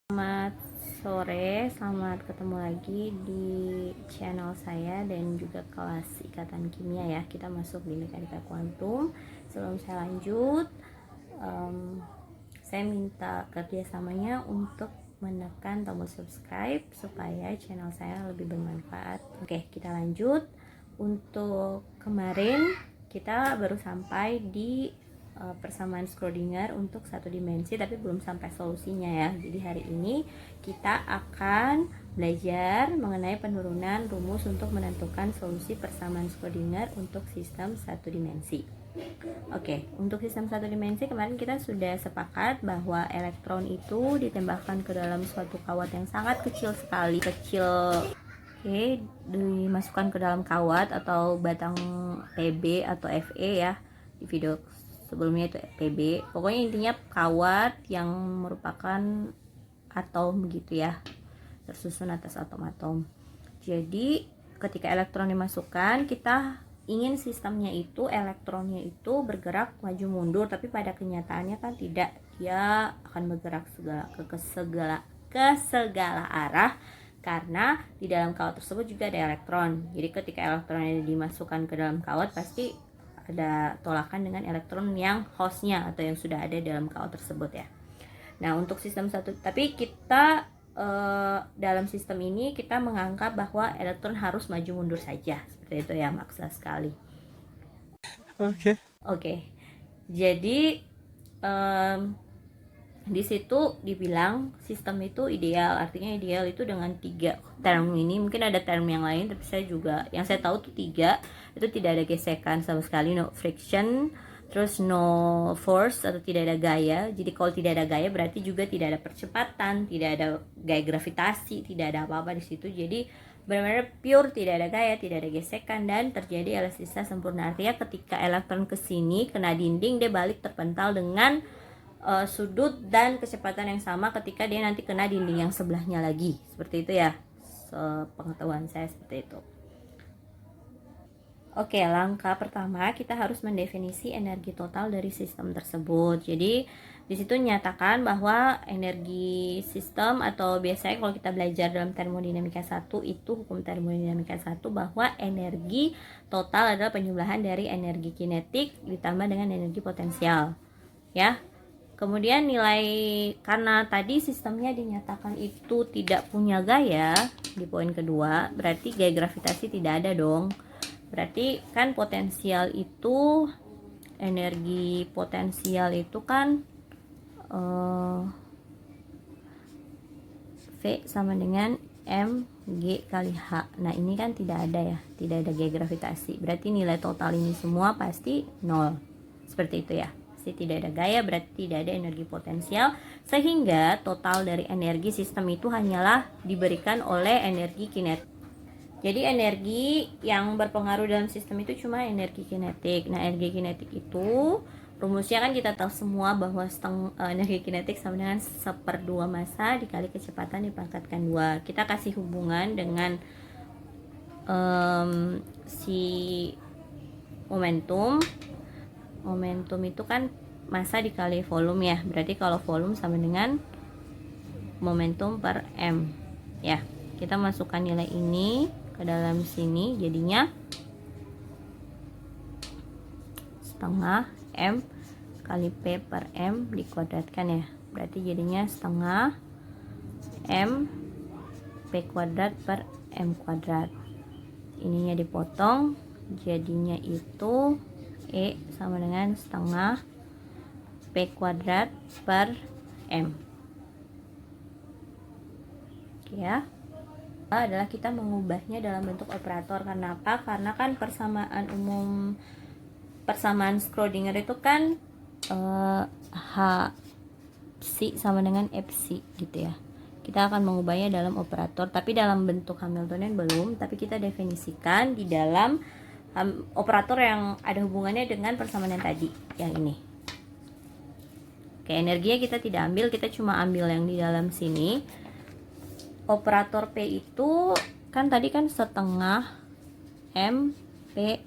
Selamat sore, selamat ketemu lagi di channel saya dan juga kelas ikatan kimia ya. Kita masuk di mekanika kuantum. Sebelum saya lanjut, saya minta kerjasamanya untuk menekan tombol subscribe supaya channel saya lebih bermanfaat. Oke, kita lanjut. Untuk kemarin kita baru sampai di persamaan Schrödinger untuk satu dimensi, tapi belum sampai solusinya ya. Jadi hari ini kita akan belajar mengenai penurunan rumus untuk menentukan solusi persamaan Schrödinger untuk sistem satu dimensi. Oke, untuk sistem satu dimensi kemarin kita sudah sepakat bahwa elektron itu ditembakkan ke dalam suatu kawat yang sangat kecil sekali, Oke, dimasukkan ke dalam kawat atau batang PB atau Fe ya. Di video sebelumnya itu PB. Pokoknya intinya kawat yang merupakan atom begitu ya, tersusun atas atom-atom. Jadi ketika elektron dimasukkan, kita ingin sistemnya itu elektronnya itu bergerak maju mundur, tapi pada kenyataannya kan tidak. Dia akan bergerak ke segala arah karena di dalam kawat tersebut juga ada elektron. Jadi ketika elektronnya dimasukkan ke dalam kawat, pasti ada tolakan dengan elektron yang hostnya atau yang sudah ada dalam kawat tersebut ya. Nah, untuk sistem satu, tapi kita dalam sistem ini kita menganggap bahwa elektron harus maju mundur saja, seperti itu ya, maksa sekali. Oke. Jadi di situ dibilang sistem itu ideal, artinya ideal itu dengan 3 term ini. Mungkin ada term yang lain, tapi yang saya tahu tuh 3. Itu tidak ada gesekan sama sekali, no friction, terus no force atau tidak ada gaya. Jadi kalau tidak ada gaya berarti juga tidak ada percepatan, tidak ada gaya gravitasi, tidak ada apa-apa di situ. Jadi benar-benar pure, tidak ada gaya, tidak ada gesekan, dan terjadi elastisitas sempurna. Artinya ketika elektron ke sini kena dinding, dia balik terpental dengan sudut dan kecepatan yang sama ketika dia nanti kena dinding yang sebelahnya lagi. Seperti itu ya, sepengetahuan saya seperti itu. Oke, langkah pertama kita harus mendefinisi energi total dari sistem tersebut. Jadi di situ nyatakan bahwa energi sistem, atau biasanya kalau kita belajar dalam termodinamika 1 itu hukum termodinamika 1, bahwa energi total adalah penjumlahan dari energi kinetik ditambah dengan energi potensial. Ya. Kemudian nilai, karena tadi sistemnya dinyatakan itu tidak punya gaya di poin kedua, berarti gaya gravitasi tidak ada dong. Berarti kan potensial itu, energi potensial itu kan V sama dengan mg kali h. Nah ini kan tidak ada ya, tidak ada gaya gravitasi. Berarti nilai total ini semua pasti 0. Seperti itu ya. Tidak ada gaya berarti tidak ada energi potensial, sehingga total dari energi sistem itu hanyalah diberikan oleh energi kinetik. Jadi energi yang berpengaruh dalam sistem itu cuma energi kinetik. Nah, energi kinetik itu rumusnya kan kita tahu semua bahwa energi kinetik sama dengan 1/2 massa dikali kecepatan dipangkatkan 2. Kita kasih hubungan dengan si momentum itu kan massa dikali volume ya. Berarti kalau volume sama dengan momentum per m ya. Kita masukkan nilai ini ke dalam sini, jadinya setengah m kali p per m dikuadratkan ya. Berarti jadinya setengah m p kuadrat per m kuadrat. Ininya dipotong, jadinya itu E sama dengan setengah P kuadrat per M. Oke ya. Adalah kita mengubahnya dalam bentuk operator. Karena apa? Karena kan persamaan Schrödinger itu kan H psi sama dengan F psi gitu ya. Kita akan mengubahnya dalam operator, tapi dalam bentuk Hamiltonian belum, tapi kita definisikan di dalam operator yang ada hubungannya dengan persamaan yang tadi, yang ini. Oke, energinya kita tidak ambil, kita cuma ambil yang di dalam sini. Operator P itu kan tadi kan setengah M P,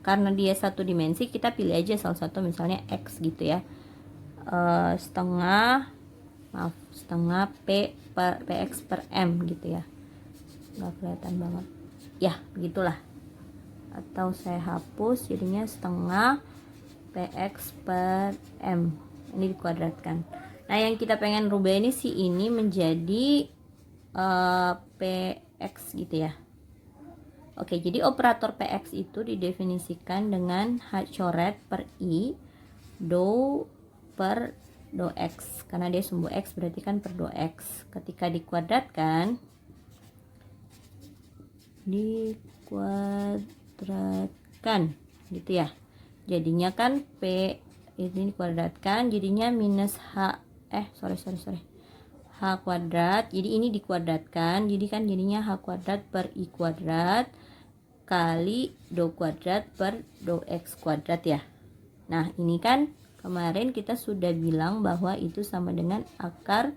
karena dia satu dimensi kita pilih aja salah satu, misalnya X gitu ya. Setengah maaf, setengah px per m gitu ya, nggak kelihatan banget ya, begitulah. Atau saya hapus, jadinya setengah px per m, ini dikuadratkan. Nah yang kita pengen rubah ini si ini menjadi px gitu ya. Oke, jadi operator px itu didefinisikan dengan h coret per i do per do x, karena dia sumbu x berarti kan per do x. Ketika dikuadratkan gitu ya, jadinya kan p ini dikuadratkan, jadinya minus h h kuadrat. Jadi ini dikuadratkan, jadi kan jadinya h kuadrat per i kuadrat kali do kuadrat per do x kuadrat ya. Nah ini kan kemarin kita sudah bilang bahwa itu sama dengan akar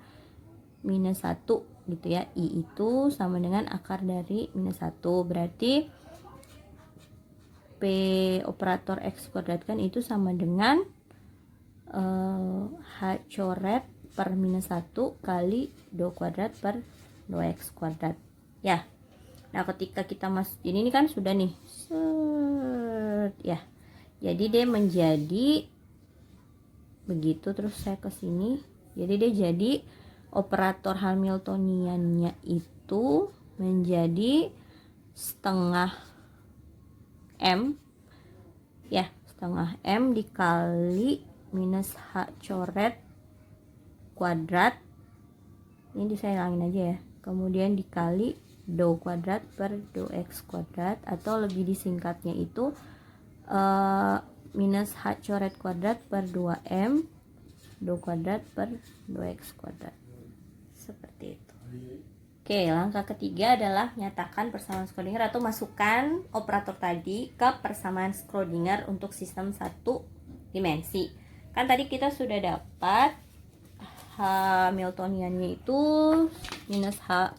minus 1 gitu ya. I itu sama dengan akar dari minus 1. Berarti P operator X kuadrat kan itu sama dengan H coret per minus 1 kali do kuadrat per do X kuadrat ya. Nah ketika kita masuk ini kan sudah nih ya. Jadi dia menjadi begitu, terus saya ke sini, jadi dia jadi operator Hamiltoniannya itu menjadi setengah m ya, setengah m dikali minus h coret kuadrat, ini saya hilangin aja ya, kemudian dikali do kuadrat per do x kuadrat, atau lebih disingkatnya itu minus h coret kuadrat per 2m do kuadrat per 2x kuadrat, seperti itu. Oke, langkah ketiga adalah nyatakan persamaan Schrödinger atau masukkan operator tadi ke persamaan Schrödinger untuk sistem satu dimensi. Kan tadi kita sudah dapat Hamiltoniannya itu minus h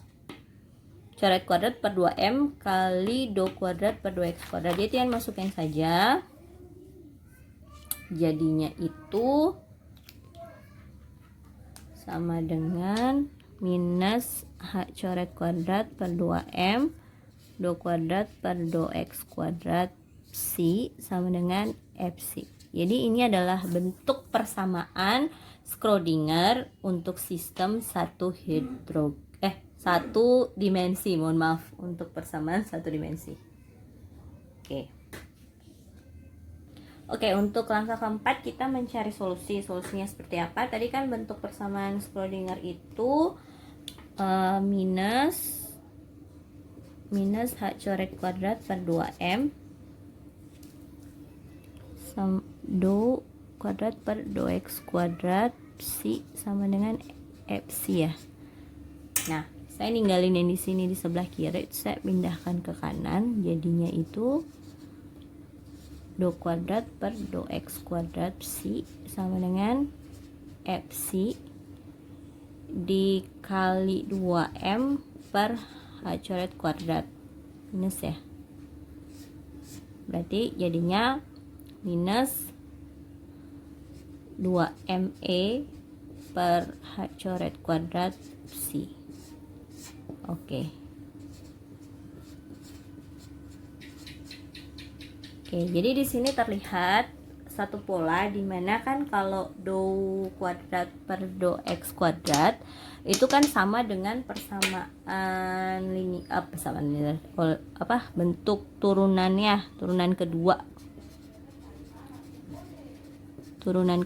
coret kuadrat per 2m kali do kuadrat per 2x kuadrat. Jadi yang masukin saja, jadinya itu sama dengan minus h coret kuadrat per 2m do kuadrat per do x kuadrat psi sama dengan fc. Jadi ini adalah bentuk persamaan Schrödinger untuk sistem satu dimensi, mohon maaf, untuk persamaan satu dimensi. Oke, untuk langkah keempat kita mencari solusinya seperti apa. Tadi kan bentuk persamaan Schrödinger itu minus h coret kuadrat per 2m do kuadrat per do x kuadrat psi sama dengan fc ya. Nah, saya ninggalin yang di sini di sebelah kiri, saya pindahkan ke kanan, jadinya itu do kuadrat per do x kuadrat psi sama dengan fc dikali 2m per h coret kuadrat minus ya, berarti jadinya minus 2me per h coret kuadrat psi. Oke, jadi di sini terlihat satu pola di mana kan kalau do kuadrat per do x kuadrat itu kan sama dengan persamaan bentuk turunannya, turunan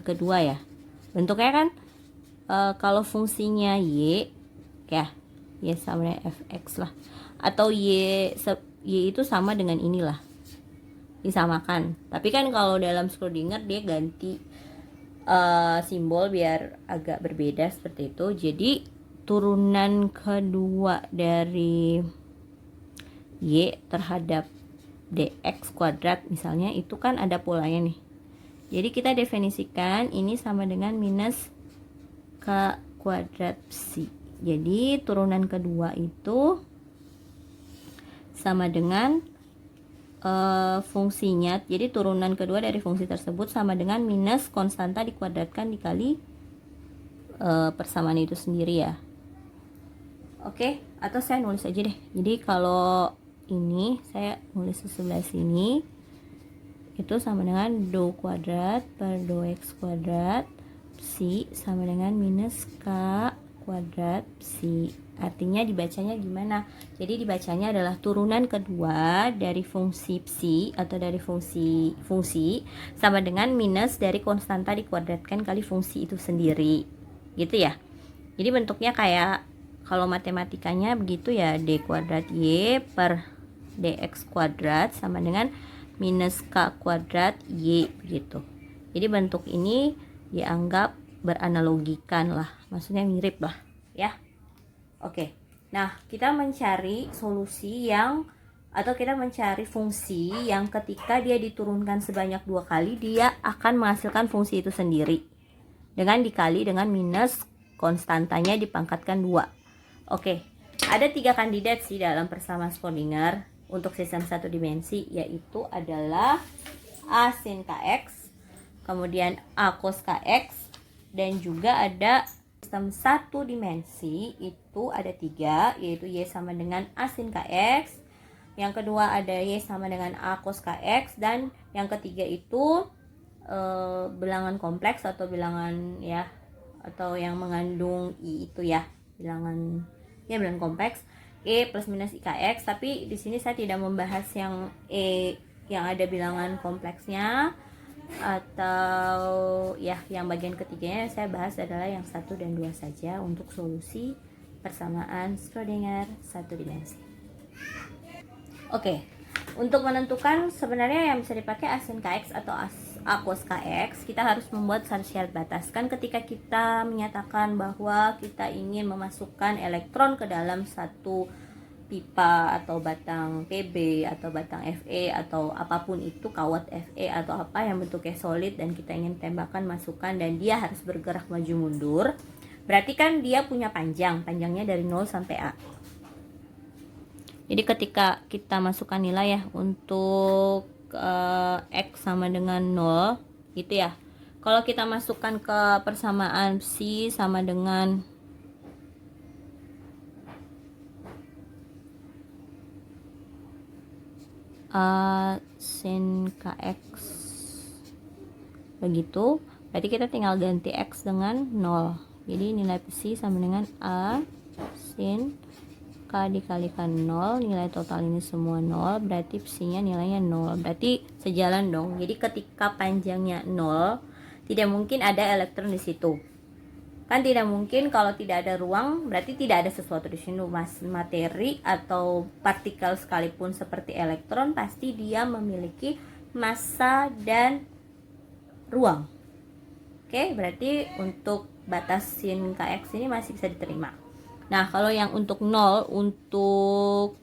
kedua ya. Bentuknya kan kalau fungsinya y ya, y sama dengan fx lah, atau y itu sama dengan inilah, disamakan. Tapi kan kalau dalam Schrödinger dia ganti simbol biar agak berbeda seperti itu. Jadi turunan kedua dari y terhadap dx kuadrat misalnya itu kan ada polanya nih. Jadi kita definisikan ini sama dengan minus k kuadrat psi. Jadi turunan kedua itu sama dengan fungsinya. Jadi turunan kedua dari fungsi tersebut sama dengan minus konstanta dikuadratkan dikali persamaan itu sendiri ya. Oke, atau saya nulis aja deh. Jadi kalau ini saya nulis di sebelah sini itu sama dengan do kuadrat per do x kuadrat psi sama dengan minus k kuadrat psi. Artinya dibacanya gimana? Jadi dibacanya adalah turunan kedua dari fungsi psi atau dari fungsi sama dengan minus dari konstanta dikuadratkan kali fungsi itu sendiri. Gitu ya. Jadi bentuknya kayak kalau matematikanya begitu ya, d kuadrat y per dx kuadrat sama dengan minus k kuadrat y begitu. Jadi bentuk ini dianggap beranalogikan lah, maksudnya mirip lah ya. Oke, nah kita mencari solusi yang atau kita mencari fungsi yang ketika dia diturunkan sebanyak 2 kali dia akan menghasilkan fungsi itu sendiri dengan dikali dengan minus konstantanya dipangkatkan 2. Oke, ada 3 kandidat sih dalam persamaan Schrödinger untuk sistem 1 dimensi, yaitu adalah A sin kx, kemudian A cos kx, dan juga ada sistem 1 dimensi itu ada 3, yaitu y sama dengan A sin kx, yang kedua ada y sama dengan A cos kx, dan yang ketiga itu bilangan kompleks atau bilangan ya, atau yang mengandung i itu ya, bilangan kompleks e plus minus ikx. Tapi di sini saya tidak membahas yang e yang ada bilangan kompleksnya atau ya yang bagian ketiganya. Saya bahas adalah yang 1 dan 2 saja untuk solusi persamaan Schrödinger 1 dimensi. Oke, untuk menentukan sebenarnya yang bisa dipakai A sin kx atau A cos kx, kita harus membuat syarat batas. Kan ketika kita menyatakan bahwa kita ingin memasukkan elektron ke dalam satu pipa atau batang PB atau batang Fe atau apapun itu, kawat Fe atau apa yang bentuknya solid, dan kita ingin tembakan masukkan dan dia harus bergerak maju mundur, berarti kan dia punya panjangnya dari 0 sampai A. Jadi ketika kita masukkan nilai ya untuk x sama dengan 0 gitu ya. Kalau kita masukkan ke persamaan psi sama dengan A sin kx begitu, berarti kita tinggal ganti x dengan 0. Jadi nilai psi sama dengan A sin k dikalikan 0, nilai total ini semua 0, berarti psinya nilainya 0, berarti sejalan dong. Jadi ketika panjangnya 0, tidak mungkin ada elektron di situ. Kan tidak mungkin, kalau tidak ada ruang berarti tidak ada sesuatu di sini. Materi atau partikel sekalipun seperti elektron pasti dia memiliki massa dan ruang. Oke, berarti untuk batas sin kx ini masih bisa diterima. Nah, kalau yang untuk 0, untuk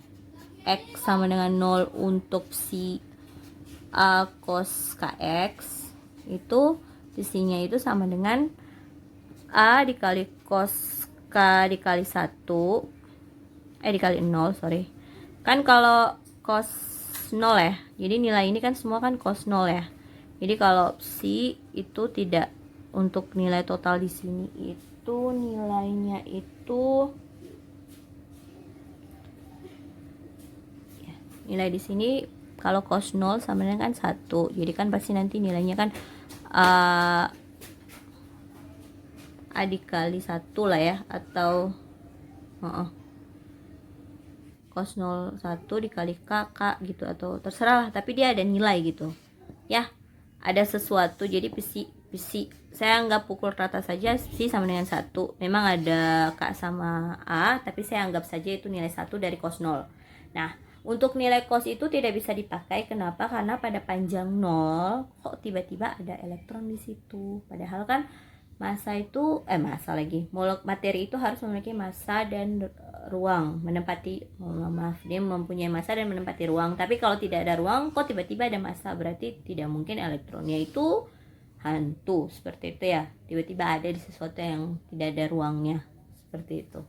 x sama dengan 0 untuk psi A cos kx, itu psinya itu sama dengan A dikali cos k dikali 1 dikali 0, sorry. Kan kalau cos 0 ya, jadi nilai ini kan semua kan cos 0 ya. Jadi kalau psi itu tidak, untuk nilai total di sini itu nilainya itu ya, nilai di sini kalau cos 0 sama dengan kan 1. Jadi kan pasti nanti nilainya kan A dikali 1 lah ya, atau cos 0 1 dikali k gitu, atau terserah lah, tapi dia ada nilai gitu ya, ada sesuatu. Jadi psi saya anggap pukul rata saja, psi sama dengan 1. Memang ada k sama a, tapi saya anggap saja itu nilai 1 dari cos 0. Nah, untuk nilai cos itu tidak bisa dipakai. Kenapa? Karena pada panjang 0 kok tiba-tiba ada elektron di situ. Padahal kan massa itu materi itu harus memiliki massa dan ruang, dia mempunyai massa dan menempati ruang. Tapi kalau tidak ada ruang kok tiba-tiba ada massa, berarti tidak mungkin elektronnya itu hantu seperti itu ya, tiba-tiba ada di sesuatu yang tidak ada ruangnya, seperti itu.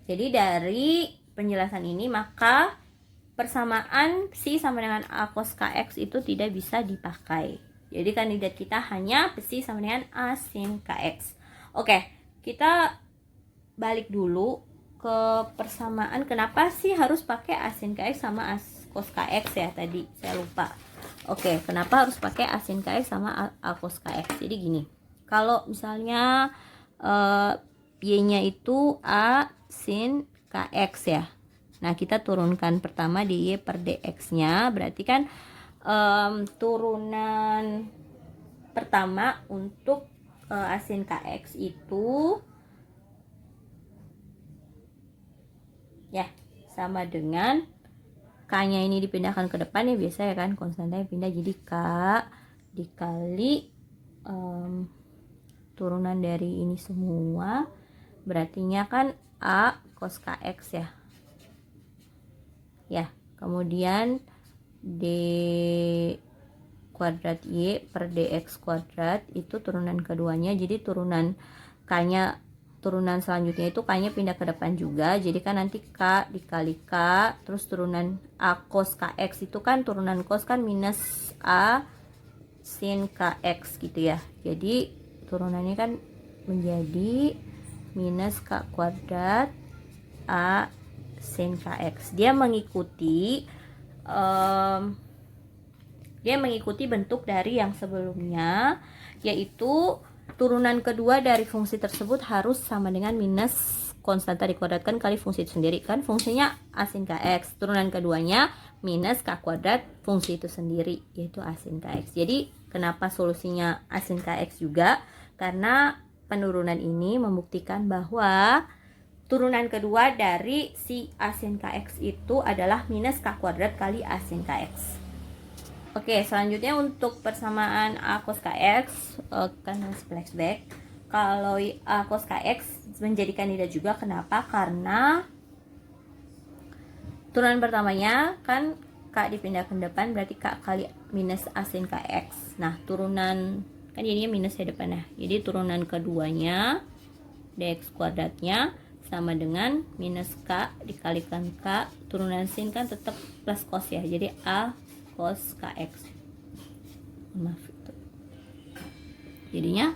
Jadi dari penjelasan ini maka persamaan psi sama dengan A cos kx itu tidak bisa dipakai. Jadi kandidat kita hanya psi sama dengan A sin kx. Oke, kita balik dulu ke persamaan. Kenapa sih harus pakai A sin KX sama A cos KX ya, tadi saya lupa. Oke, kenapa harus pakai A sin KX sama A cos KX? Jadi gini, kalau misalnya Y-nya itu A sin KX ya. Nah, kita turunkan pertama di Y per DX-nya, berarti kan turunan pertama untuk A sin KX itu ya sama dengan K-nya ini dipindahkan ke depan ya, biasa ya kan, konstantanya pindah, jadi K dikali turunan dari ini semua, berartinya kan A cos KX ya. Ya, kemudian D kuadrat Y per DX kuadrat itu turunan keduanya, jadi turunan K-nya, turunan selanjutnya itu K-nya pindah ke depan juga, jadi kan nanti K dikali K, terus turunan A cos KX itu kan turunan cos kan minus A sin KX gitu ya, jadi turunannya kan menjadi minus K kuadrat A sin KX. Dia mengikuti bentuk dari yang sebelumnya, yaitu turunan kedua dari fungsi tersebut harus sama dengan minus konstanta dikuadratkan kali fungsi itu sendiri. Kan fungsinya A sin KX, turunan keduanya minus K kuadrat fungsi itu sendiri, yaitu A sin KX. Jadi kenapa solusinya A sin KX juga? Karena penurunan ini membuktikan bahwa turunan kedua dari si A sin KX itu adalah minus K kuadrat kali A sin KX. Oke, selanjutnya untuk persamaan A cos KX, kan flashback. Kalau A cos KX menjadi kandidat juga, kenapa? Karena turunan pertamanya kan K dipindah ke depan, berarti K kali minus A sin KX. Nah, turunan kan jadinya minus di depannya, jadi turunan keduanya DX kuadratnya sama dengan minus K dikalikan K, turunan sin kan tetap plus cos ya, jadi A cos KX. Maaf itu. Jadinya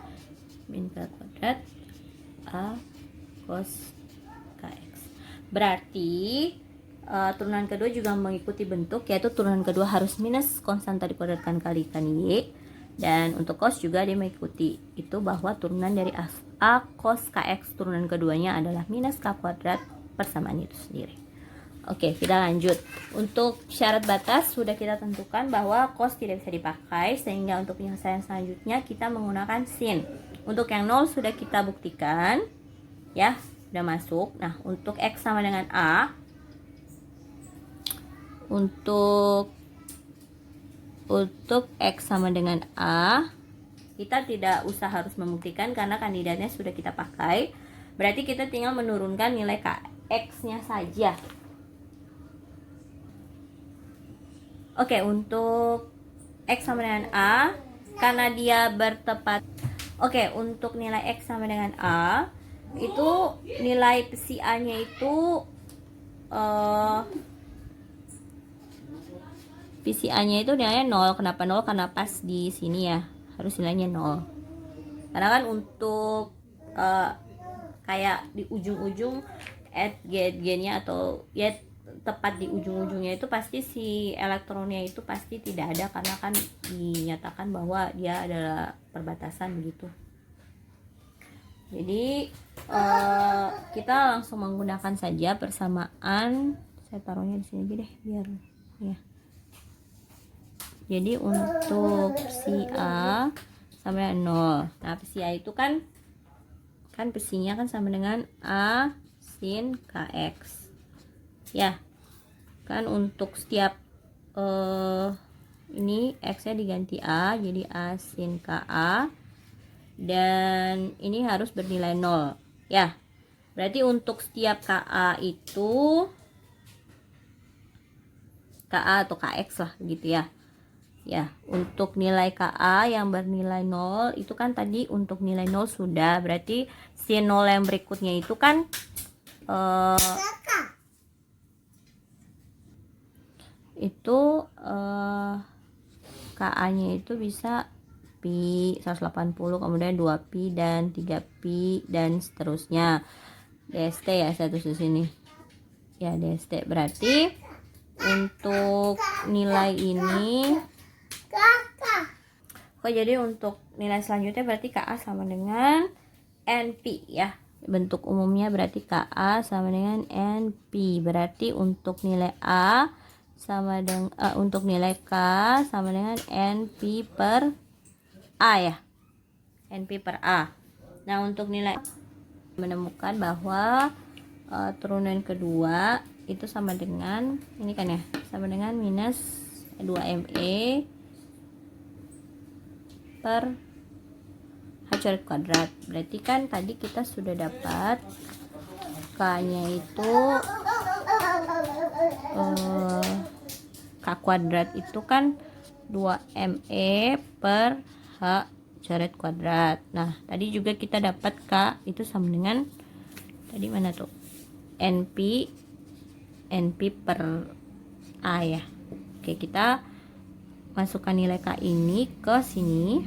min K kuadrat A cos KX. Berarti turunan kedua juga mengikuti bentuk, yaitu turunan kedua harus minus konstanta dikuadratkan kalikan Y, dan untuk cos juga dia mengikuti itu, bahwa turunan dari A cos KX turunan keduanya adalah minus K kuadrat persamaan itu sendiri. Oke, kita lanjut. Untuk syarat batas sudah kita tentukan bahwa cos tidak bisa dipakai, sehingga untuk penyelesaian selanjutnya kita menggunakan sin. Untuk yang 0 sudah kita buktikan ya, sudah masuk. Nah, untuk X sama dengan A, untuk X sama dengan A, kita tidak usah harus membuktikan karena kandidatnya sudah kita pakai. Berarti kita tinggal menurunkan nilai X nya saja. Oke, untuk X sama dengan A, karena dia bertepat. Oke, untuk nilai X sama dengan A, itu nilai psi A nya itu psi A nya itu nilainya 0. Kenapa 0? Karena pas di sini ya, harus nilainya 0. Karena kan untuk kayak di ujung-ujung get-nya atau ya tepat di ujung-ujungnya itu pasti si elektronnya itu pasti tidak ada, karena kan dinyatakan bahwa dia adalah perbatasan begitu. Jadi kita langsung menggunakan saja persamaan. Saya taruhnya di sini aja deh biar ya. Jadi untuk psi A sama dengan 0. Nah, psi A itu kan psinya kan sama dengan A sin KX. Ya. Kan untuk setiap ini X-nya diganti A, jadi A sin KA. Dan ini harus bernilai 0. Ya. Berarti untuk setiap KA itu KA atau KX lah gitu ya. Ya, untuk nilai KA yang bernilai 0 itu kan tadi untuk nilai 0 sudah, berarti si 0 yang berikutnya itu kan KA nya itu bisa pi, 180, kemudian 2pi dan 3pi dan seterusnya. DST ya saya tulis di sini. Ya, DST berarti untuk nilai ini. Oh, jadi untuk nilai selanjutnya berarti KA sama dengan NP ya. Bentuk umumnya berarti KA sama dengan NP. Berarti untuk nilai A sama dengan untuk nilai K sama dengan NP per A ya. NP per A. Nah, untuk nilai menemukan bahwa turunan kedua itu sama dengan ini kan ya, sama dengan minus 2ME per H coret kuadrat. Berarti kan tadi kita sudah dapat K nya itu K kuadrat itu kan 2ME per H coret kuadrat. Nah, tadi juga kita dapat K itu sama dengan tadi mana tuh, NP per A ya. Oke, kita masukkan nilai K ini ke sini,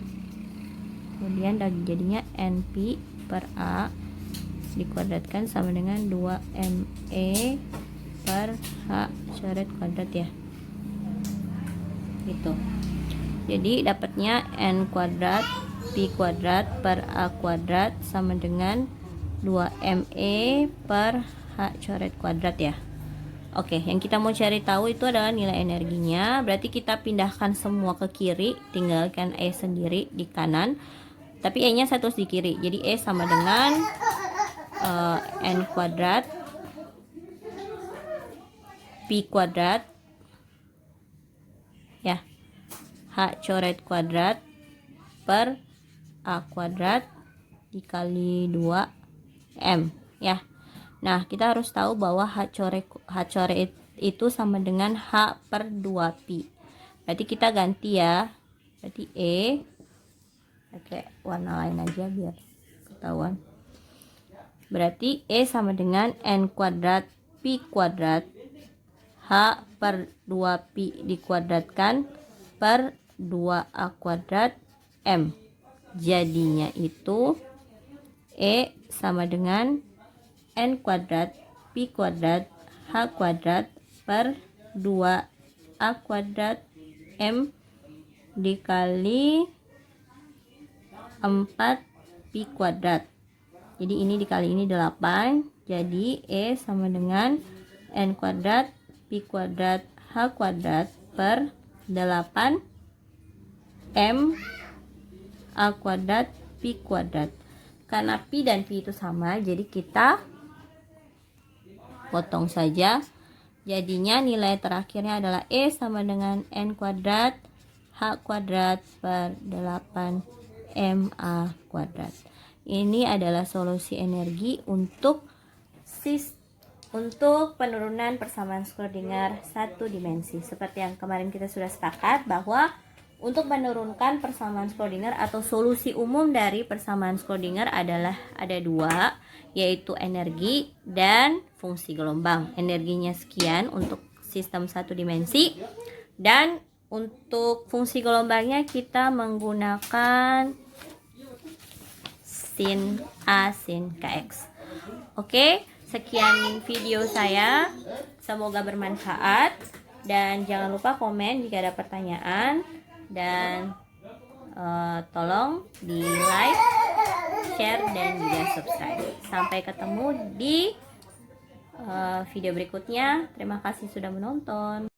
kemudian jadinya NP per A dikuadratkan sama dengan 2ME per H coret kuadrat ya, gitu. Jadi dapatnya N kuadrat Pi kuadrat per A kuadrat sama dengan 2ME per H coret kuadrat ya. Oke, yang kita mau cari tahu itu adalah nilai energinya. Berarti kita pindahkan semua ke kiri, tinggalkan E sendiri di kanan. Tapi E nya saya tulis di kiri. Jadi E sama dengan N kuadrat Pi kuadrat ya, H coret kuadrat per A kuadrat dikali 2M ya. Nah, kita harus tahu bahwa H coret itu sama dengan H per 2pi. Berarti kita ganti ya. Berarti E pakai warna lain aja biar ketahuan. Berarti E sama dengan N kuadrat Pi kuadrat H per 2pi dikuadratkan per 2A kuadrat M. Jadinya itu E sama dengan N kuadrat Pi kuadrat H kuadrat per 2A kuadrat M dikali 4 Pi kuadrat. Jadi ini dikali ini 8. Jadi E sama dengan N kuadrat Pi kuadrat H kuadrat per 8 M A kuadrat Pi kuadrat. Karena Pi dan Pi itu sama, jadi kita potong saja. Jadinya nilai terakhirnya adalah E sama dengan N kuadrat H kuadrat per 8 MA kuadrat. Ini adalah solusi energi untuk penurunan persamaan Schrödinger satu dimensi. Seperti yang kemarin kita sudah sepakat bahwa untuk menurunkan persamaan Schrödinger atau solusi umum dari persamaan Schrödinger adalah ada dua, yaitu energi dan fungsi gelombang. Energinya sekian untuk sistem satu dimensi, dan untuk fungsi gelombangnya kita menggunakan sin A sin Kx. Oke, sekian video saya, semoga bermanfaat, dan jangan lupa komen jika ada pertanyaan, dan tolong di like, share, dan juga subscribe. Sampai ketemu di video berikutnya. Terima kasih sudah menonton.